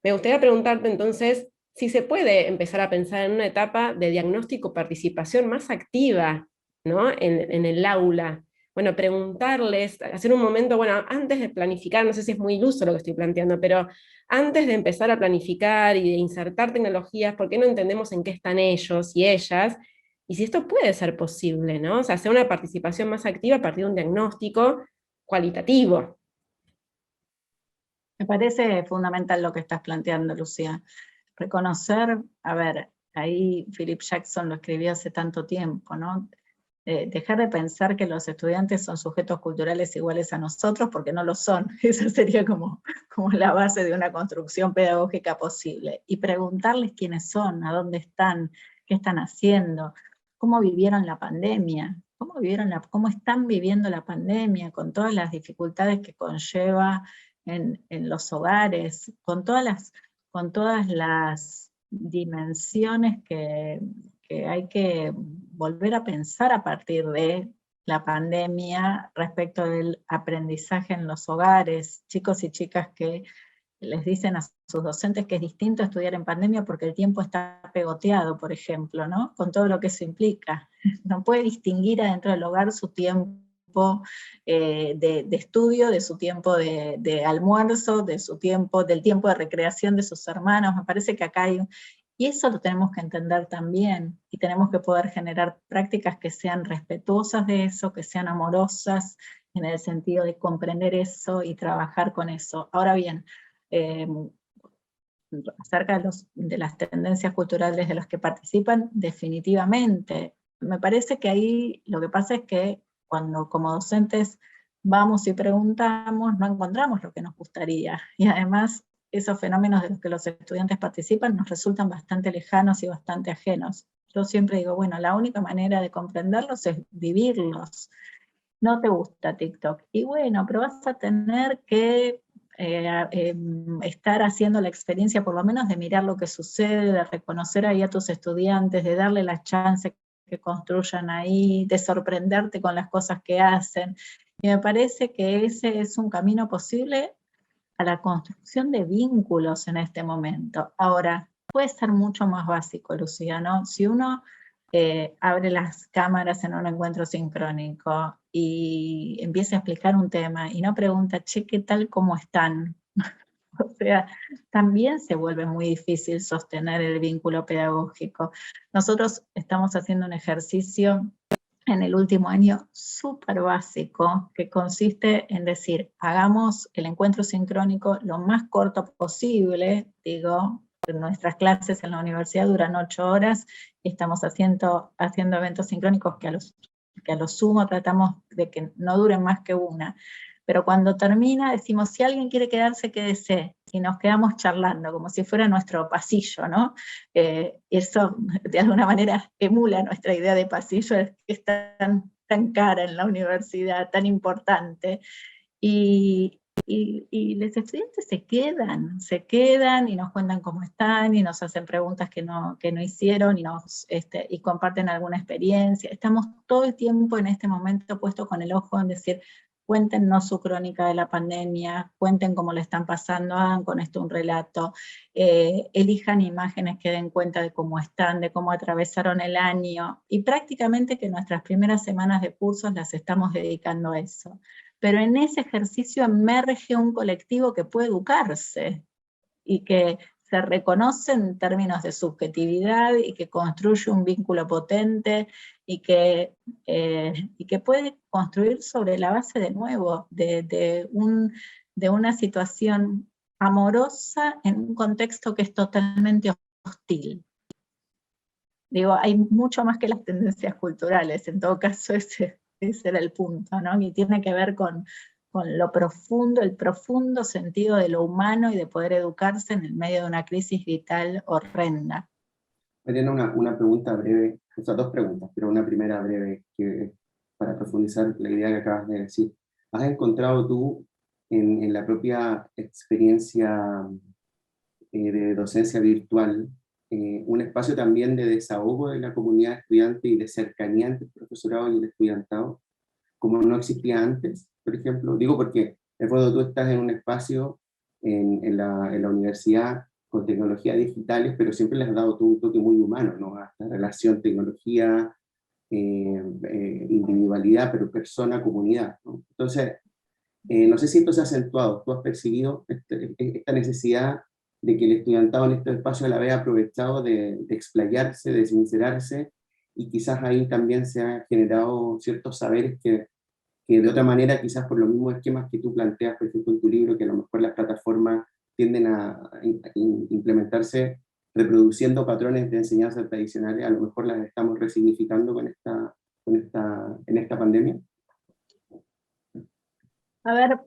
[SPEAKER 3] Me gustaría preguntarte entonces si se puede empezar a pensar en una etapa de diagnóstico-participación más activa, ¿no? en el aula. Bueno, preguntarles, hacer un momento, bueno, antes de planificar, no sé si es muy iluso lo que estoy planteando, pero antes de empezar a planificar y de insertar tecnologías, ¿por qué no entendemos en qué están ellos y ellas? Y si esto puede ser posible, ¿no? O sea, hacer una participación más activa a partir de un diagnóstico cualitativo.
[SPEAKER 2] Me parece fundamental lo que estás planteando, Lucía. Reconocer, a ver, ahí Philip Jackson lo escribió hace tanto tiempo, ¿no? Dejar de pensar que los estudiantes son sujetos culturales iguales a nosotros, porque no lo son. Esa sería como la base de una construcción pedagógica posible. Y preguntarles quiénes son, a dónde están, qué están haciendo, cómo vivieron la pandemia, cómo están viviendo la pandemia, con todas las dificultades que conlleva en los hogares, con todas las dimensiones que hay que volver a pensar a partir de la pandemia respecto del aprendizaje en los hogares, chicos y chicas que les dicen a sus docentes que es distinto estudiar en pandemia porque el tiempo está pegoteado, por ejemplo, ¿no? Con todo lo que eso implica. No puede distinguir adentro del hogar su tiempo de estudio, de su tiempo de almuerzo, del tiempo de recreación de sus hermanos. Me parece que acá hay... Y eso lo tenemos que entender también, y tenemos que poder generar prácticas que sean respetuosas de eso, que sean amorosas, en el sentido de comprender eso y trabajar con eso. Ahora bien, acerca de las tendencias culturales de los que participan, definitivamente. Me parece que ahí lo que pasa es que cuando como docentes vamos y preguntamos, no encontramos lo que nos gustaría. Y además, esos fenómenos de los que los estudiantes participan nos resultan bastante lejanos y bastante ajenos. Yo siempre digo, bueno, la única manera de comprenderlos es vivirlos. No te gusta TikTok. Y bueno, pero vas a tener que estar haciendo la experiencia, por lo menos de mirar lo que sucede, de reconocer ahí a tus estudiantes, de darle las chances que construyan ahí, de sorprenderte con las cosas que hacen. Y me parece que ese es un camino posible a la construcción de vínculos en este momento. Ahora, puede ser mucho más básico, Lucía, ¿no? Si uno abre las cámaras en un encuentro sincrónico y empieza a explicar un tema y no pregunta, che, ¿qué tal, cómo están? O sea, también se vuelve muy difícil sostener el vínculo pedagógico. Nosotros estamos haciendo un ejercicio en el último año súper básico, que consiste en decir, hagamos el encuentro sincrónico lo más corto posible, digo, nuestras clases en la universidad duran 8 horas, y estamos haciendo eventos sincrónicos que a lo sumo tratamos de que no duren más que una. Pero cuando termina decimos, si alguien quiere quedarse, quédese, y nos quedamos charlando, como si fuera nuestro pasillo, ¿no? Eso de alguna manera emula nuestra idea de pasillo, que es tan cara en la universidad, tan importante. Y los estudiantes se quedan y nos cuentan cómo están, y nos hacen preguntas que no hicieron, y comparten alguna experiencia. Estamos todo el tiempo en este momento puestos con el ojo en decir, cuéntenos su crónica de la pandemia, cuenten cómo le están pasando, hagan con esto un relato, elijan imágenes que den cuenta de cómo están, de cómo atravesaron el año, y prácticamente que nuestras primeras semanas de cursos las estamos dedicando a eso. Pero en ese ejercicio emerge un colectivo que puede educarse, y que se reconoce en términos de subjetividad, y que construye un vínculo potente, y que puede construir sobre la base de nuevo, de una situación amorosa en un contexto que es totalmente hostil. Digo, hay mucho más que las tendencias culturales, en todo caso ese era el punto, ¿no? Y tiene que ver con lo profundo, el profundo sentido de lo humano y de poder educarse en el medio de una crisis vital horrenda.
[SPEAKER 1] Mariana, una pregunta breve, o sea, dos preguntas, pero una primera breve, para profundizar la idea que acabas de decir. ¿Has encontrado tú en la propia experiencia de docencia virtual un espacio también de desahogo de la comunidad estudiante y de cercanía entre el profesorado y el estudiantado, como no existía antes, por ejemplo? Digo porque, de fondo, tú estás en un espacio en la universidad con tecnologías digitales, pero siempre les has dado tú un toque muy humano, ¿no? A esta relación tecnología, individualidad, pero persona, comunidad, ¿no? Entonces, no sé si esto se ha acentuado. ¿Tú has percibido esta necesidad de que el estudiantado en estos espacios la vea aprovechado de explayarse, de sincerarse, y quizás ahí también se han generado ciertos saberes que de otra manera, quizás por los mismos esquemas que tú planteas, por ejemplo, en tu libro, que a lo mejor las plataformas tienden a implementarse reproduciendo patrones de enseñanza tradicionales, a lo mejor las estamos resignificando en esta pandemia?
[SPEAKER 2] A ver,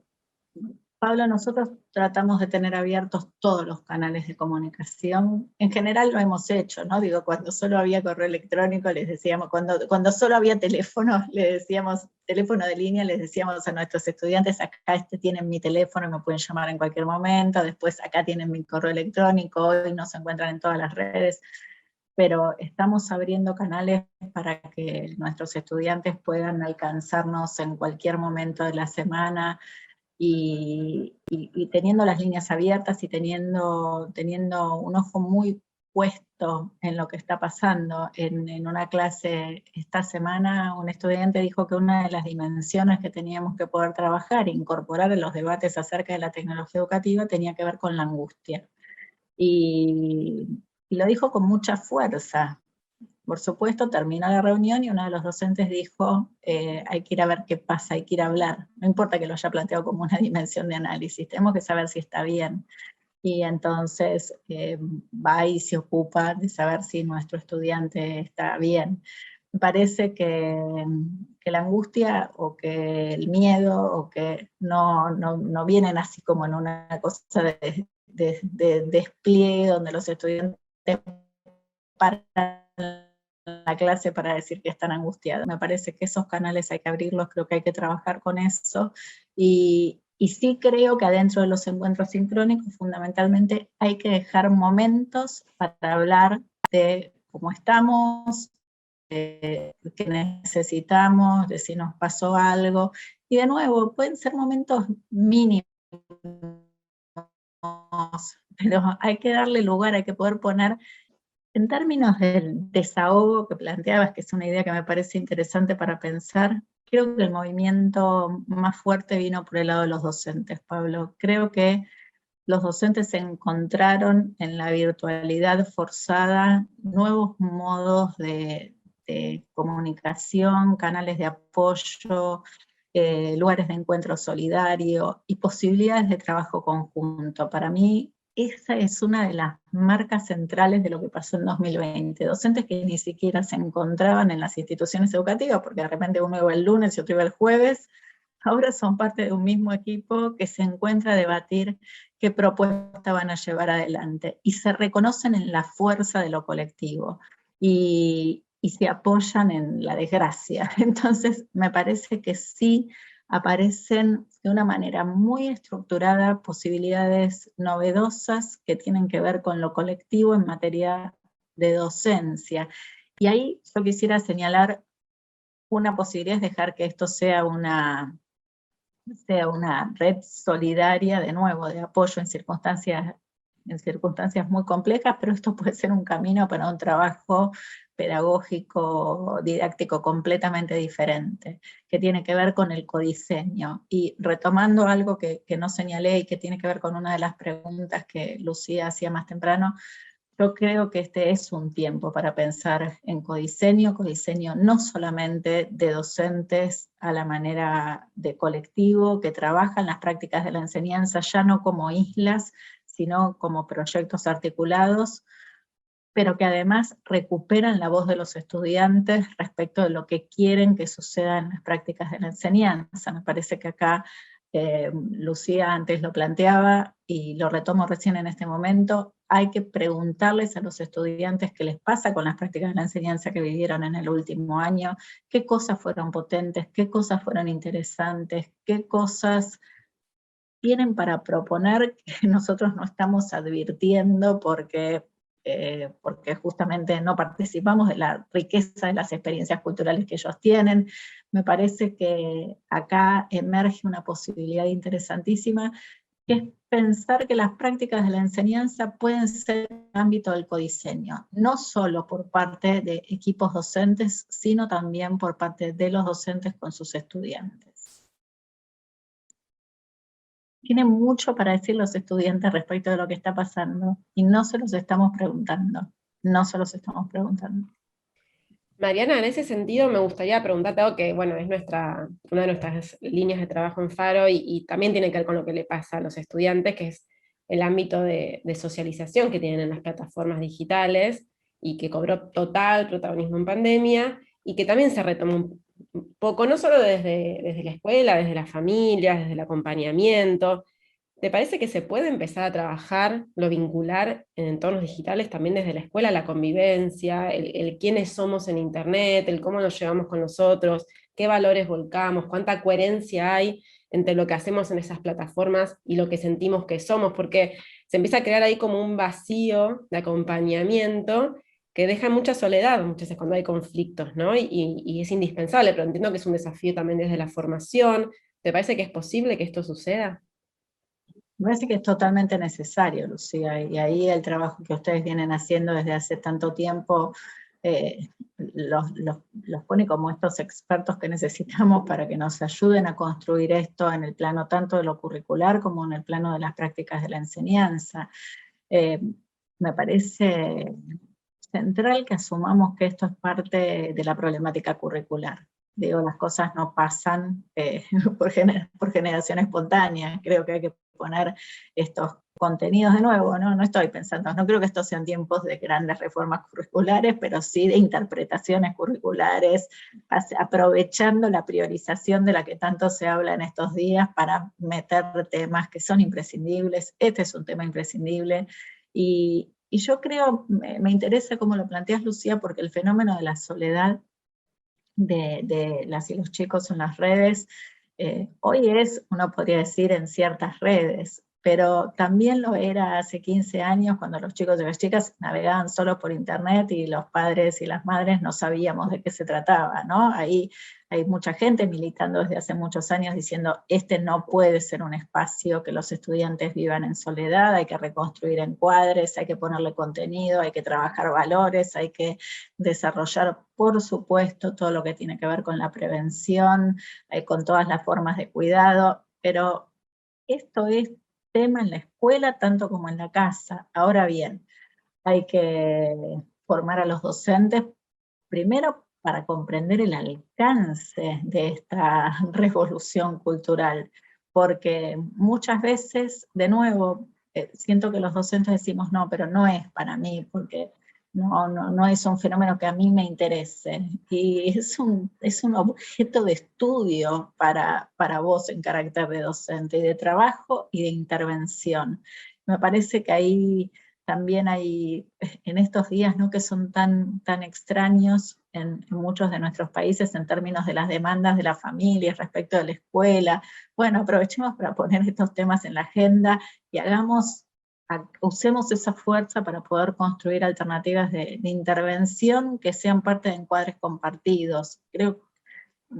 [SPEAKER 2] Pablo, nosotros tratamos de tener abiertos todos los canales de comunicación. En general lo hemos hecho, ¿no? Digo, cuando solo había correo electrónico, les decíamos, cuando solo había teléfono, les decíamos, teléfono de línea, les decíamos a nuestros estudiantes, acá tienen mi teléfono, me pueden llamar en cualquier momento, después acá tienen mi correo electrónico, hoy nos encuentran en todas las redes, pero estamos abriendo canales para que nuestros estudiantes puedan alcanzarnos en cualquier momento de la semana, y teniendo las líneas abiertas y teniendo un ojo muy puesto en lo que está pasando. En una clase esta semana, un estudiante dijo que una de las dimensiones que teníamos que poder trabajar e incorporar en los debates acerca de la tecnología educativa tenía que ver con la angustia. Y lo dijo con mucha fuerza. por supuesto, terminó la reunión y uno de los docentes dijo, hay que ir a ver qué pasa, hay que ir a hablar. No importa que lo haya planteado como una dimensión de análisis, tenemos que saber si está bien. Y entonces va y se ocupa de saber si nuestro estudiante está bien. Me parece que la angustia o que el miedo o que no vienen así como en una cosa de despliegue donde los estudiantes paran la clase para decir que están angustiados. Me parece que esos canales hay que abrirlos, creo que hay que trabajar con eso, y sí creo que adentro de los encuentros sincrónicos fundamentalmente hay que dejar momentos para hablar de cómo estamos, de qué necesitamos, de si nos pasó algo, y de nuevo, pueden ser momentos mínimos, pero hay que darle lugar, hay que poder poner. En términos del desahogo que planteabas, que es una idea que me parece interesante para pensar, creo que el movimiento más fuerte vino por el lado de los docentes, Pablo. Creo que los docentes encontraron en la virtualidad forzada nuevos modos de comunicación, canales de apoyo, lugares de encuentro solidario y posibilidades de trabajo conjunto. Para mí, esa es una de las marcas centrales de lo que pasó en 2020. Docentes que ni siquiera se encontraban en las instituciones educativas, porque de repente uno iba el lunes y otro iba el jueves, ahora son parte de un mismo equipo que se encuentra a debatir qué propuesta van a llevar adelante. Y se reconocen en la fuerza de lo colectivo. Y se apoyan en la desgracia. Entonces, me parece que sí aparecen de una manera muy estructurada posibilidades novedosas que tienen que ver con lo colectivo en materia de docencia. Y ahí yo quisiera señalar una posibilidad, es dejar que esto sea una red solidaria, de nuevo, de apoyo en circunstancias muy complejas, pero esto puede ser un camino para un trabajo pedagógico, didáctico completamente diferente, que tiene que ver con el codiseño. Y retomando algo que no señalé y que tiene que ver con una de las preguntas que Lucía hacía más temprano, yo creo que este es un tiempo para pensar en codiseño no solamente de docentes a la manera de colectivo que trabajan las prácticas de la enseñanza, ya no como islas, sino como proyectos articulados, pero que además recuperan la voz de los estudiantes respecto de lo que quieren que suceda en las prácticas de la enseñanza. Me parece que acá Lucía antes lo planteaba y lo retomo recién en este momento, hay que preguntarles a los estudiantes qué les pasa con las prácticas de la enseñanza que vivieron en el último año, qué cosas fueron potentes, qué cosas fueron interesantes, qué cosas tienen para proponer que nosotros no estamos advirtiendo porque justamente no participamos de la riqueza de las experiencias culturales que ellos tienen. Me parece que acá emerge una posibilidad interesantísima, que es pensar que las prácticas de la enseñanza pueden ser en el ámbito del codiseño, no solo por parte de equipos docentes, sino también por parte de los docentes con sus estudiantes. Tienen mucho para decir los estudiantes respecto de lo que está pasando, y no se los estamos preguntando,
[SPEAKER 3] Mariana, en ese sentido me gustaría preguntarte algo que, bueno, es una de nuestras líneas de trabajo en Faro y también tiene que ver con lo que le pasa a los estudiantes, que es el ámbito de socialización que tienen en las plataformas digitales y que cobró total protagonismo en pandemia y que también se retomó un poco, no solo desde la escuela, desde las familias, desde el acompañamiento. ¿Te parece que se puede empezar a trabajar lo vincular en entornos digitales también desde la escuela, la convivencia, el quiénes somos en Internet, el cómo nos llevamos con nosotros, qué valores volcamos, cuánta coherencia hay entre lo que hacemos en esas plataformas y lo que sentimos que somos? Porque se empieza a crear ahí como un vacío de acompañamiento que deja mucha soledad muchas veces cuando hay conflictos, ¿no? Y es indispensable, pero entiendo que es un desafío también desde la formación. ¿Te parece que es posible que esto suceda?
[SPEAKER 2] Me parece que es totalmente necesario, Lucía, y ahí el trabajo que ustedes vienen haciendo desde hace tanto tiempo los pone como estos expertos que necesitamos para que nos ayuden a construir esto en el plano tanto de lo curricular como en el plano de las prácticas de la enseñanza. Me parece central que asumamos que esto es parte de la problemática curricular. Digo, las cosas no pasan por generación espontánea. Creo que hay que poner estos contenidos de nuevo, ¿no? No estoy pensando, no creo que estos sean tiempos de grandes reformas curriculares, pero sí de interpretaciones curriculares, aprovechando la priorización de la que tanto se habla en estos días para meter temas que son imprescindibles. Este es un tema imprescindible, y yo creo, me interesa cómo lo planteas, Lucía, porque el fenómeno de la soledad de las y los chicos en las redes, hoy es, uno podría decir, en ciertas redes, pero también lo era hace 15 años cuando los chicos y las chicas navegaban solo por internet y los padres y las madres no sabíamos de qué se trataba, ¿no? Ahí hay mucha gente militando desde hace muchos años diciendo, este no puede ser un espacio que los estudiantes vivan en soledad, hay que reconstruir encuadres, hay que ponerle contenido, hay que trabajar valores, hay que desarrollar, por supuesto, todo lo que tiene que ver con la prevención, con todas las formas de cuidado, pero esto es tema en la escuela tanto como en la casa. Ahora bien, hay que formar a los docentes, primero para comprender el alcance de esta revolución cultural, porque muchas veces, de nuevo, siento que los docentes decimos, no, pero no es para mí, porque no es un fenómeno que a mí me interese, y es un objeto de estudio para vos en carácter de docente, y de trabajo y de intervención. Me parece que ahí también hay, en estos días, ¿no?, que son tan extraños en muchos de nuestros países en términos de las demandas de las familias respecto de la escuela. Bueno, aprovechemos para poner estos temas en la agenda y usemos esa fuerza para poder construir alternativas de intervención que sean parte de encuadres compartidos. Creo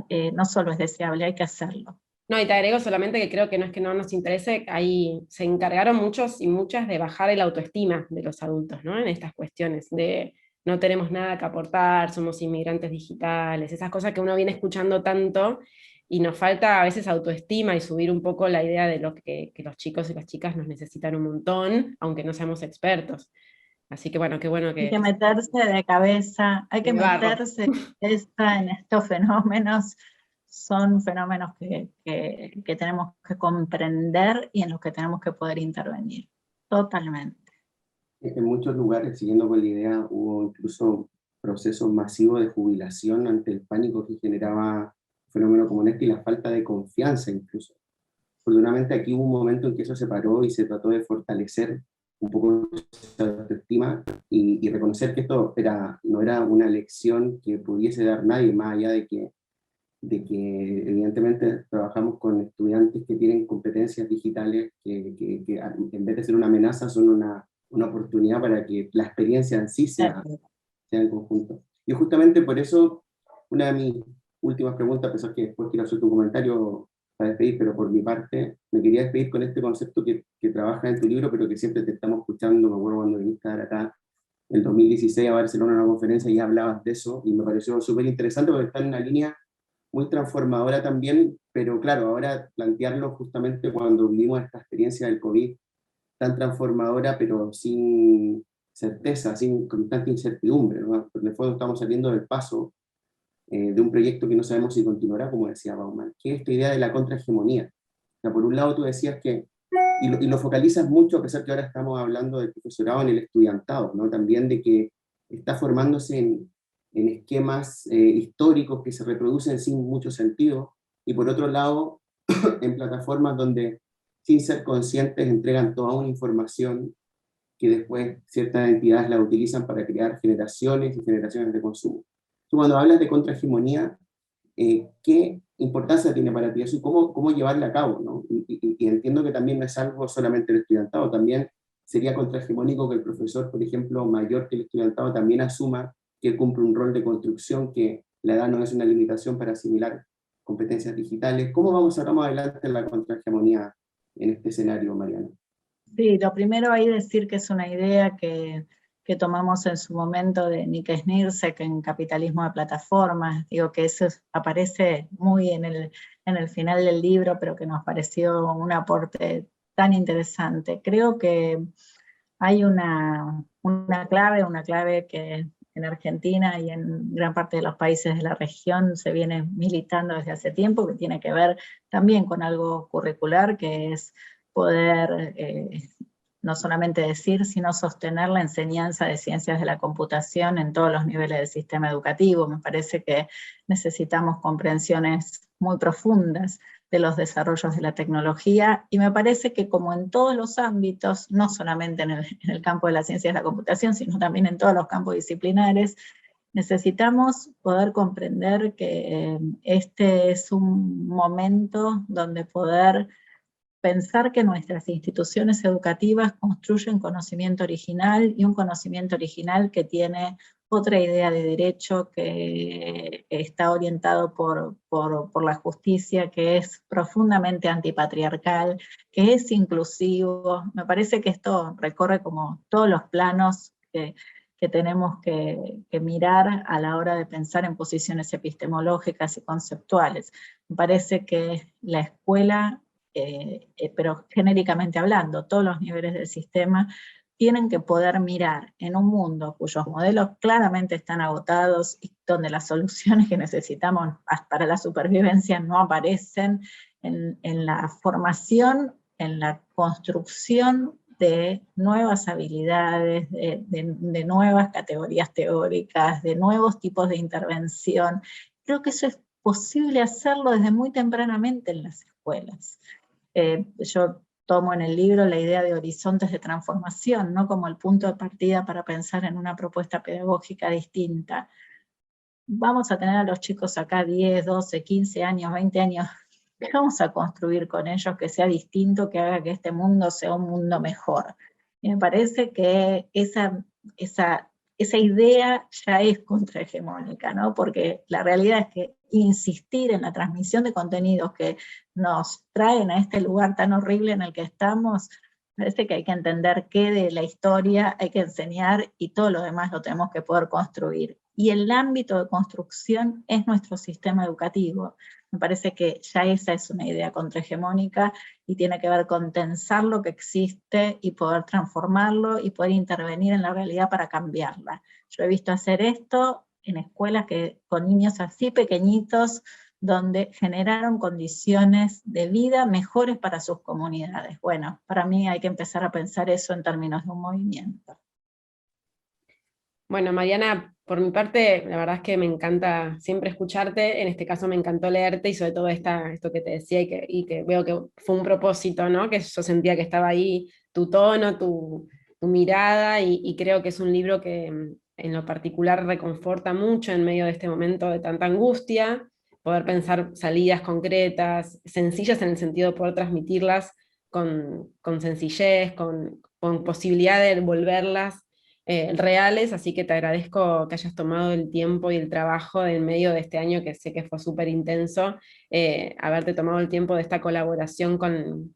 [SPEAKER 2] que no solo es deseable, hay que hacerlo.
[SPEAKER 3] No, y te agrego solamente que creo que no es que no nos interese, ahí se encargaron muchos y muchas de bajar el autoestima de los adultos, ¿no? En estas cuestiones de no tenemos nada que aportar, somos inmigrantes digitales, esas cosas que uno viene escuchando tanto, y nos falta a veces autoestima y subir un poco la idea de lo que los chicos y las chicas nos necesitan un montón, aunque no seamos expertos. Así que bueno, qué bueno que...
[SPEAKER 2] Hay que meterse de cabeza, hay que meterse de cabeza en estos fenómenos. Son fenómenos que tenemos que comprender y en los que tenemos que poder intervenir. Totalmente.
[SPEAKER 1] En muchos lugares, siguiendo con la idea, hubo incluso procesos masivos de jubilación ante el pánico que generaba un fenómeno como este y la falta de confianza incluso. Afortunadamente aquí hubo un momento en que eso se paró y se trató de fortalecer un poco esa autoestima y reconocer que esto no era una lección que pudiese dar nadie, más allá de que evidentemente trabajamos con estudiantes que tienen competencias digitales que en vez de ser una amenaza son una oportunidad para que la experiencia en sí sea en conjunto. Y justamente por eso, una de mis últimas preguntas, a pesar que después quiero hacer tu comentario para despedir, pero por mi parte, me quería despedir con este concepto que trabaja en tu libro, pero que siempre te estamos escuchando. Me acuerdo cuando viniste a dar acá en 2016 a Barcelona a una conferencia y hablabas de eso, y me pareció súper interesante porque está en una línea muy transformadora también, pero claro, ahora plantearlo justamente cuando vivimos esta experiencia del COVID tan transformadora, pero sin certeza, con tanta incertidumbre, ¿no? Porque en el fondo estamos saliendo del paso de un proyecto que no sabemos si continuará, como decía Bauman, que es esta idea de la contrahegemonía. O sea, por un lado tú decías que, y lo focalizas mucho, a pesar que ahora estamos hablando del profesorado en el estudiantado, ¿no? También de que está formándose en esquemas históricos que se reproducen sin mucho sentido, y por otro lado, en plataformas donde, sin ser conscientes, entregan toda una información que después ciertas entidades la utilizan para crear generaciones y generaciones de consumo. Tú cuando hablas de contrahegemonía, ¿qué importancia tiene para ti eso y cómo llevarla a cabo, ¿no? Y entiendo que también no es algo solamente el estudiantado, también sería contrahegemónico que el profesor, por ejemplo, mayor que el estudiantado, también asuma que cumple un rol de construcción, que la edad no es una limitación para asimilar competencias digitales. ¿Cómo vamos ahora más adelante en la contrahegemonía en este escenario, Mariana?
[SPEAKER 2] Sí, lo primero ahí decir que es una idea que tomamos en su momento de Nika Snirsek en Capitalismo de Plataformas. Digo que eso aparece muy en el final del libro, pero que nos pareció un aporte tan interesante. Creo que hay una una clave que en Argentina y en gran parte de los países de la región se viene militando desde hace tiempo, que tiene que ver también con algo curricular, que es poder no solamente decir, sino sostener la enseñanza de ciencias de la computación en todos los niveles del sistema educativo. Me parece que necesitamos comprensiones muy profundas de los desarrollos de la tecnología, y me parece que como en todos los ámbitos, no solamente en el campo de las ciencias de la computación, sino también en todos los campos disciplinares, necesitamos poder comprender que este es un momento donde poder pensar que nuestras instituciones educativas construyen conocimiento original, y un conocimiento original que tiene otra idea de derecho, que está orientado por la justicia, que es profundamente antipatriarcal, que es inclusivo. Me parece que esto recorre como todos los planos que tenemos que mirar a la hora de pensar en posiciones epistemológicas y conceptuales. Me parece que la escuela, pero genéricamente hablando, todos los niveles del sistema, tienen que poder mirar en un mundo cuyos modelos claramente están agotados y donde las soluciones que necesitamos para la supervivencia no aparecen, en la formación, en la construcción de nuevas habilidades, de nuevas categorías teóricas, de nuevos tipos de intervención. Creo que eso es posible hacerlo desde muy tempranamente en las escuelas. Yo tomo en el libro la idea de horizontes de transformación, ¿no? Como el punto de partida para pensar en una propuesta pedagógica distinta. Vamos a tener a los chicos acá 10, 12, 15 años, 20 años. ¿Qué vamos a construir con ellos que sea distinto, que haga que este mundo sea un mundo mejor? Y me parece que esa idea ya es contrahegemónica, ¿no? Porque la realidad es que insistir en la transmisión de contenidos que nos traen a este lugar tan horrible en el que estamos, parece que hay que entender qué de la historia hay que enseñar, y todo lo demás lo tenemos que poder construir. Y el ámbito de construcción es nuestro sistema educativo. Me parece que ya esa es una idea contrahegemónica, y tiene que ver con tensar lo que existe y poder transformarlo y poder intervenir en la realidad para cambiarla. Yo he visto hacer esto en escuelas con niños así pequeñitos, donde generaron condiciones de vida mejores para sus comunidades. Bueno, para mí hay que empezar a pensar eso en términos de un movimiento.
[SPEAKER 3] Bueno, Mariana, por mi parte, la verdad es que me encanta siempre escucharte, en este caso me encantó leerte, y sobre todo esto que te decía, y que veo que fue un propósito, ¿no? Que yo sentía que estaba ahí tu tono, tu mirada, y creo que es un libro que en lo particular reconforta mucho en medio de este momento de tanta angustia, poder pensar salidas concretas, sencillas en el sentido de poder transmitirlas con sencillez, con posibilidad de volverlas reales, así que te agradezco que hayas tomado el tiempo y el trabajo en medio de este año, que sé que fue súper intenso, haberte tomado el tiempo de esta colaboración con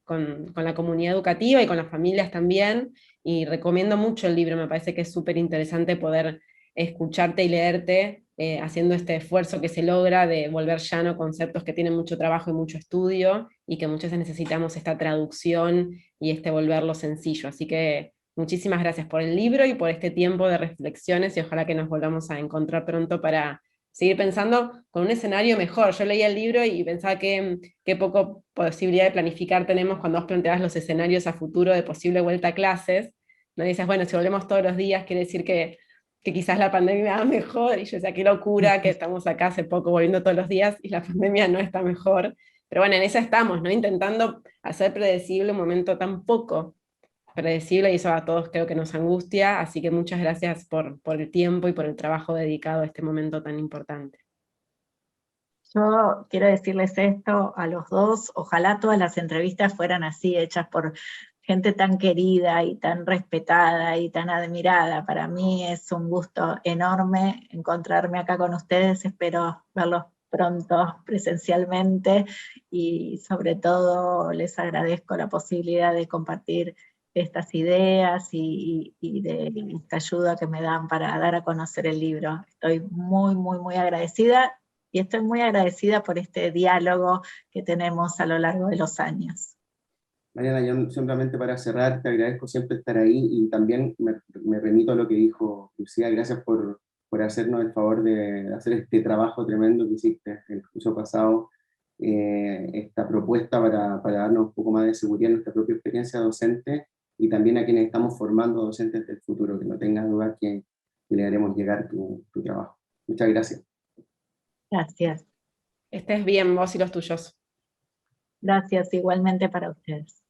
[SPEAKER 3] la comunidad educativa y con las familias también, y recomiendo mucho el libro. Me parece que es súper interesante poder escucharte y leerte, haciendo este esfuerzo que se logra de volver llano conceptos que tienen mucho trabajo y mucho estudio, y que muchas veces necesitamos esta traducción y volverlo sencillo. Así que muchísimas gracias por el libro y por este tiempo de reflexiones, y ojalá que nos volvamos a encontrar pronto para seguir pensando con un escenario mejor. Yo leía el libro y pensaba qué poco posibilidad de planificar tenemos cuando vos planteabas los escenarios a futuro de posible vuelta a clases, ¿no? Y dices, bueno, si volvemos todos los días, quiere decir que quizás la pandemia va mejor, y yo decía, qué locura que estamos acá hace poco volviendo todos los días y la pandemia no está mejor. Pero bueno, en esa estamos, ¿no? Intentando hacer predecible un momento tan poco predecible, y eso a todos creo que nos angustia, así que muchas gracias por el tiempo y por el trabajo dedicado a este momento tan importante.
[SPEAKER 2] Yo quiero decirles esto a los dos: ojalá todas las entrevistas fueran así, hechas por gente tan querida y tan respetada y tan admirada. Para mí es un gusto enorme encontrarme acá con ustedes, espero verlos pronto presencialmente, y sobre todo les agradezco la posibilidad de compartir estas ideas y de esta ayuda que me dan para dar a conocer el libro. Estoy muy, muy, muy agradecida, y estoy muy agradecida por este diálogo que tenemos a lo largo de los años.
[SPEAKER 1] Mariana, yo simplemente para cerrar, te agradezco siempre estar ahí y también me remito a lo que dijo Lucía, gracias por hacernos el favor de hacer este trabajo tremendo que hiciste el curso pasado, esta propuesta para darnos un poco más de seguridad en nuestra propia experiencia docente y también a quienes estamos formando docentes del futuro, que no tengas duda que le haremos llegar tu trabajo. Muchas gracias.
[SPEAKER 2] Gracias.
[SPEAKER 3] Estés bien vos y los tuyos.
[SPEAKER 2] Gracias igualmente para ustedes.